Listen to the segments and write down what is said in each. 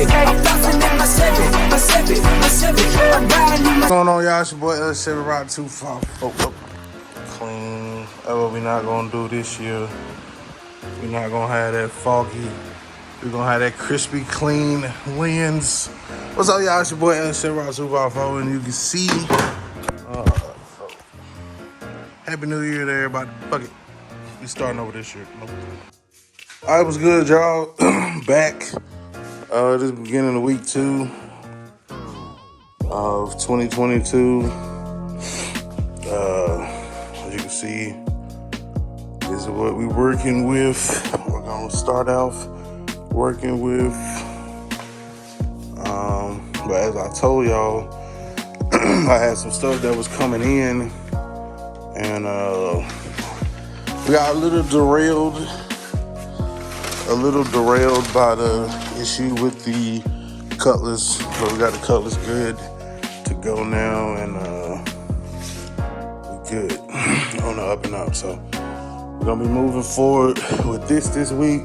What's going on, y'all? It's your boy L7 Rock 254. Clean. That's what we not gonna do this year. We're not gonna have that foggy. We're gonna have that crispy, clean lens. What's up, y'all? It's your boy L7 Rock 254, and you can see. Happy New Year to everybody. Fuck it. We starting over this year. All right, what's good, y'all? Back. This is beginning of week 2 of 2022. As you can see, this is what we're working with. We're gonna start off working with. But as I told y'all, I had some stuff that was coming in, and we got a little derailed by the issue with the Cutlass. But we got the Cutlass good to go now, and we're good on the up and up. So we're gonna be moving forward with this week.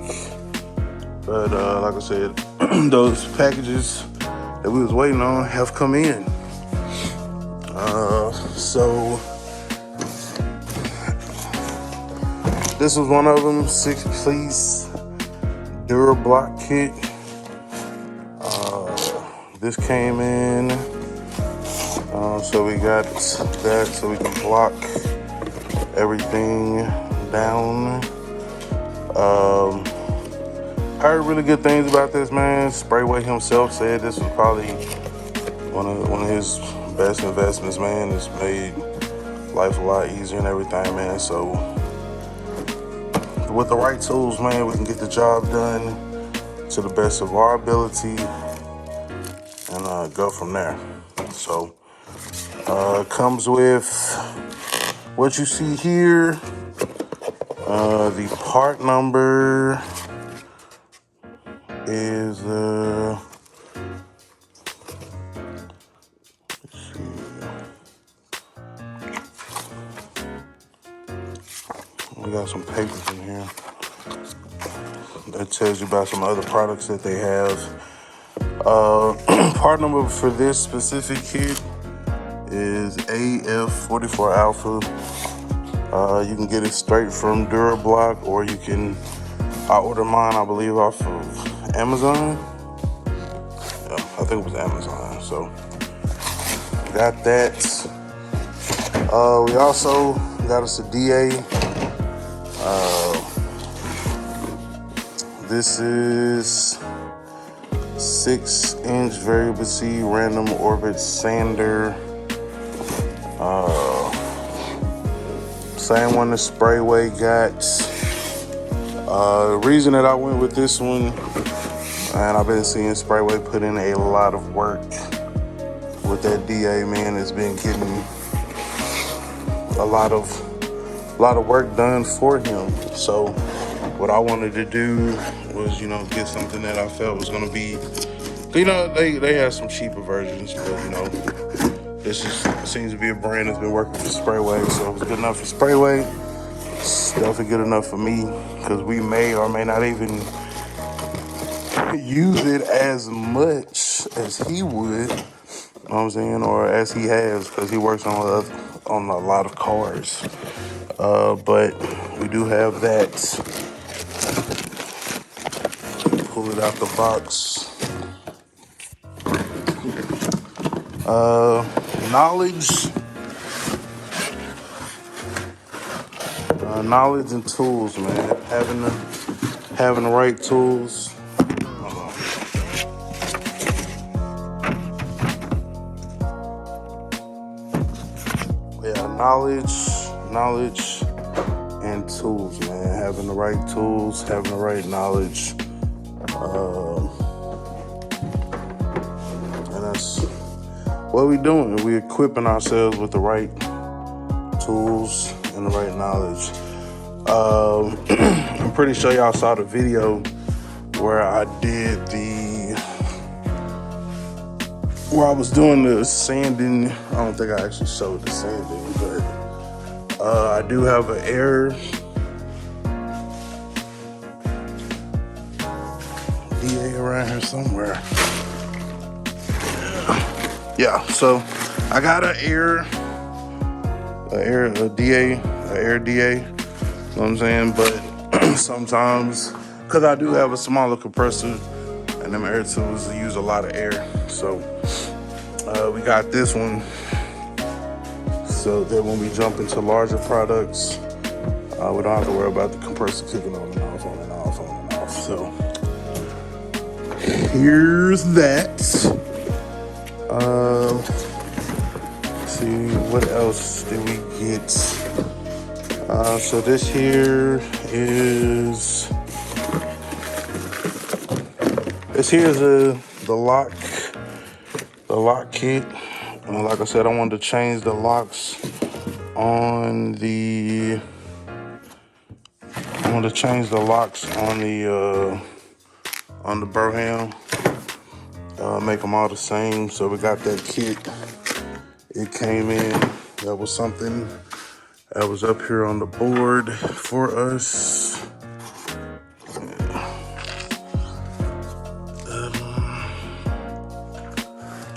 But like I said, those packages that we was waiting on have come in. So this was one of them, 6-piece DuraBlock kit. This came in, so we got that so we can block everything down. Heard really good things about this, man. Sprayway himself said this was probably one of his best investments, man. It's made life a lot easier and everything, man. So with the right tools, man, we can get the job done to the best of our ability and go from there. So comes with what you see here. The part number is let's see. We got some papers in here that tells you about some other products that they have. Part number for this specific kit is AF44 Alpha. You can get it straight from DuraBlock, or I ordered mine, I believe, off of Amazon. Yeah, I think it was Amazon. So got that. We also got us a DA. This is 6-inch variable speed random orbit sander. Same one the Sprayway got. The reason that I went with this one, and I've been seeing Sprayway put in a lot of work with that DA, man. It's been getting a lot of work done for him. So what I wanted to do was, get something that I felt was gonna be, they have some cheaper versions, but this seems to be a brand that's been working for Sprayway, so it was good enough for Sprayway. It's definitely good enough for me, because we may or may not even use it as much as he would, you know what I'm saying, or as he has, because he works on a lot of cars. But we do have that. Pull it out the box. Knowledge and tools, man. Having the right tools. Yeah, knowledge and tools, man. Having the right tools, having the right knowledge. And that's what we're doing. We're equipping ourselves with the right tools and the right knowledge. I'm pretty sure y'all saw the video where I was doing the sanding. I don't think I actually showed the sanding, but I do have an air DA around here somewhere. yeah, so I got an air DA, air DA, you know what I'm saying? But sometimes, because I do have a smaller compressor, and them air tools use a lot of air, so we got this one so that when we jump into larger products, we don't have to worry about the compressor kicking on and off, on and off, on and off. So here's that. Let's see, what else did we get? So this here is the lock kit. And like I said, I wanted to change the locks on the Burham, make them all the same. So we got that kit. It came in. That was something that was up here on the board for us.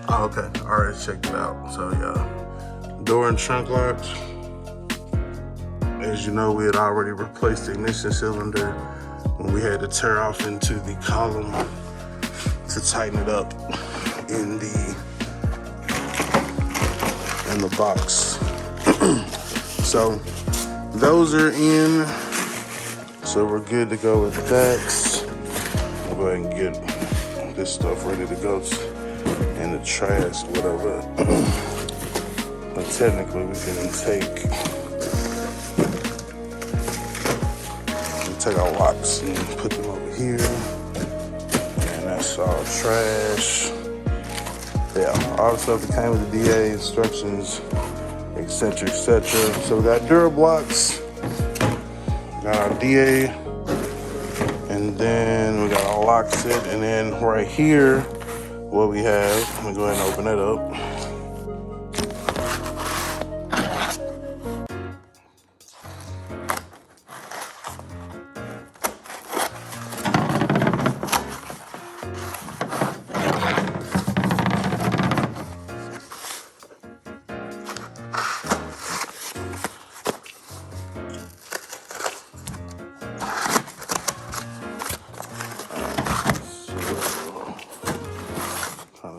Okay, all right, check it out. So yeah, door and trunk locks. As you know, we had already replaced the ignition cylinder when we had to tear off into the column to tighten it up in the box. So those are in, so we're good to go with that. I'll go ahead and get this stuff ready to go in the trash, whatever. But technically we can take our locks and put them over here, and that's all trash. Yeah, all the stuff that came with the DA, instructions, etc., etc. So we got Durablocks, got our DA, and then we got our lock set, and then right here, what we have, let me go ahead and open that up.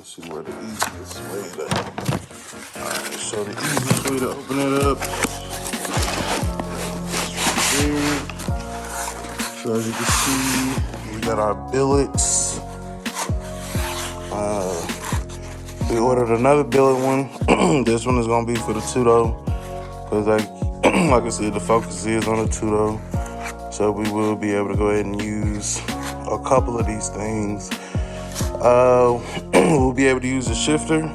See where the easiest way to. Alright, so the easiest way to open it up is there. So as you can see, we got our billets. We ordered another billet one. This one is gonna be for the two-door, because like I said, the focus is on the two-door. So we will be able to go ahead and use a couple of these things. We'll be able to use the shifter.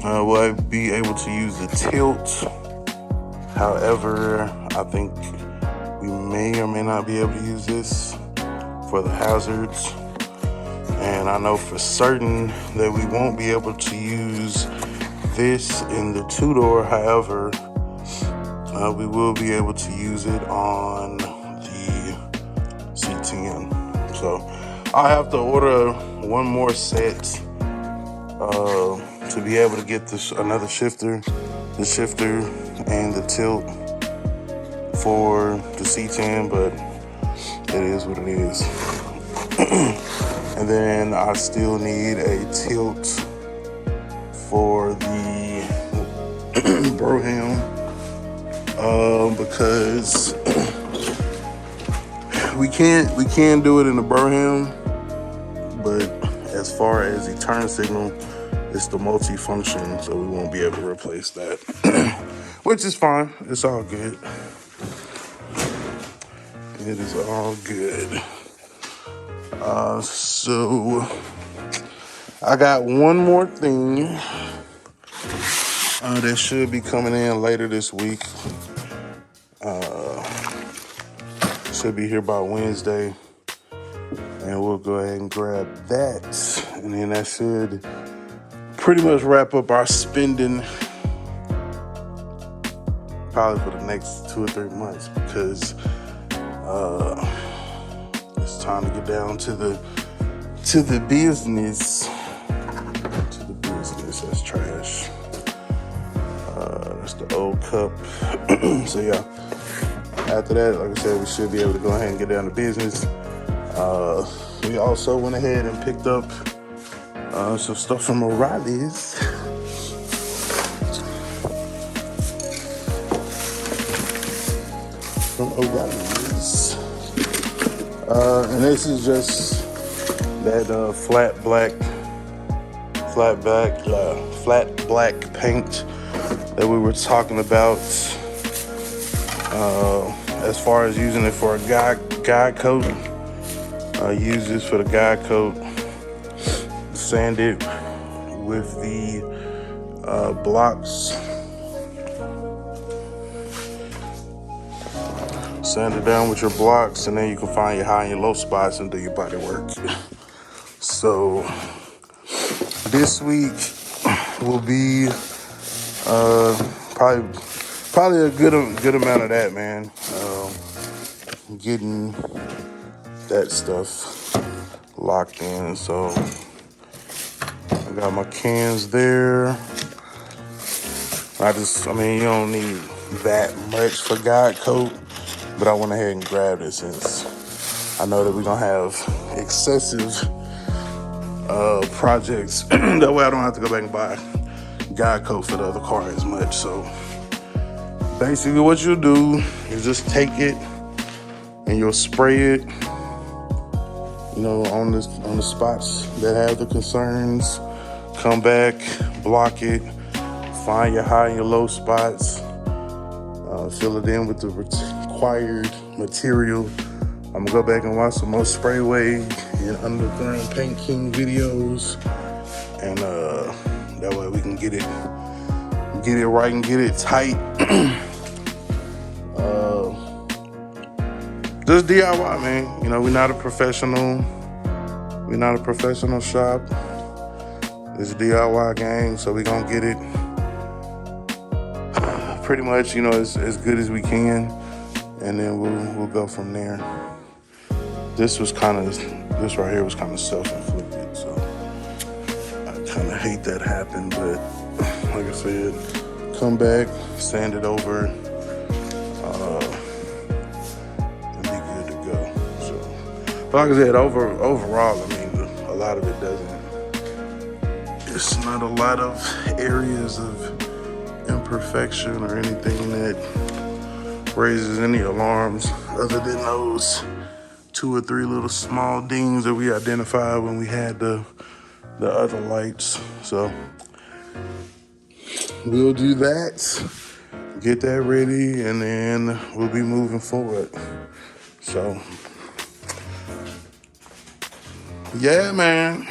We'll be able to use the tilt. However, I think we may or may not be able to use this for the hazards. And I know for certain that we won't be able to use this in the two-door. However, we will be able to use it on the C10. So I have to order one more set to be able to get this another shifter, the shifter and the tilt for the C10, but it is what it is. And then I still need a tilt for the Broham, because we can do it in the Broham, but as far as the turn signal, it's the multi-function, so we won't be able to replace that. Which is fine. It's all good. It is all good. So I got one more thing that should be coming in later this week. Should be here by Wednesday, and we'll go ahead and grab that, and then that should pretty much wrap up our spending probably for the next 2 or 3 months, because it's time to get down to the business. That's trash. That's the old cup. So yeah, after that, like I said, we should be able to go ahead and get down to business. We also went ahead and picked up some stuff from O'Reilly's. And this is just that flat black paint that we were talking about, as far as using it for a guide coat. Use this for the guide coat, sand it with the blocks, sand it down with your blocks, and then you can find your high and your low spots and do your body work. So this week will be probably a good amount of that, man. Getting that stuff locked in. So I got my cans there. I mean, you don't need that much for guide coat, but I went ahead and grabbed it since I know that we're gonna have excessive projects. That way I don't have to go back and buy guide coat for the other car as much. So basically what you'll do is just take it and you'll spray it, you know, on the spots that have the concerns. Come back, block it, find your high and your low spots, fill it in with the required material. I'm gonna go back and watch some more Sprayway and Underground Paint King videos, and that way we can get it right and get it tight. Just DIY, man. You know, we're not a professional shop. It's a DIY gang, so we're gonna get it pretty much, you know, as good as we can, and then we'll go from there. This right here was kind of self-inflicted, so I kind of hate that happened, but like I said, come back, sand it over, and be good to go. So, but like I said, overall, I mean, a lot of it doesn't. It's not a lot of areas of imperfection or anything that raises any alarms, other than those 2 or 3 little small dings that we identified when we had the other lights. So we'll do that, get that ready, and then we'll be moving forward. So yeah, man.